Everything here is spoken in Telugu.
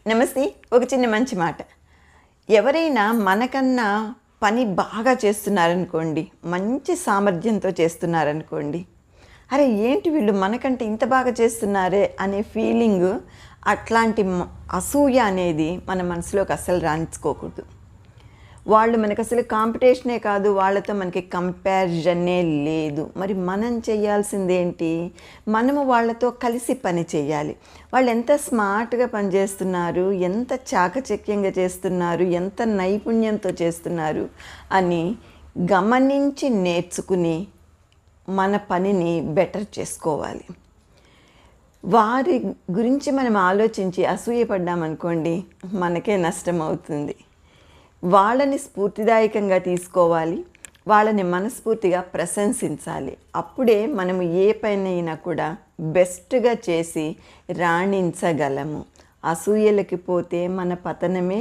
నమస్తే. ఒక చిన్న మంచి మాట. ఎవరైనా మనకన్నా పని బాగా చేస్తున్నారనుకోండి, మంచి సామర్థ్యంతో చేస్తున్నారనుకోండి, అరే ఏంటి వీళ్ళు మనకంటే ఇంత బాగా చేస్తున్నారే అనే ఫీలింగు, అట్లాంటి అసూయ అనేది మన మనసులోకి అస్సలు రానిచ్చుకోకూడదు. వాళ్ళు మనకు అసలు కాంపిటీషనే కాదు, వాళ్ళతో మనకి కంపారిజనే లేదు. మరి మనం చేయాల్సిందేంటి? మనము వాళ్ళతో కలిసి పని చేయాలి. వాళ్ళు ఎంత స్మార్ట్గా పనిచేస్తున్నారు, ఎంత చాకచక్యంగా చేస్తున్నారు, ఎంత నైపుణ్యంతో చేస్తున్నారు అని గమనించి నేర్చుకుని మన పనిని బెటర్ చేసుకోవాలి. వారి గురించి మనం ఆలోచించి అసూయపడ్డామనుకోండి, మనకే నష్టం అవుతుంది. వాళ్ళని స్ఫూర్తిదాయకంగా తీసుకోవాలి, వాళ్ళని మనస్ఫూర్తిగా ప్రశంసించాలి. అప్పుడే మనము ఏ పనైనా కూడా బెస్ట్గా చేసి రాణించగలము. అసూయలకి పోతే మన పతనమే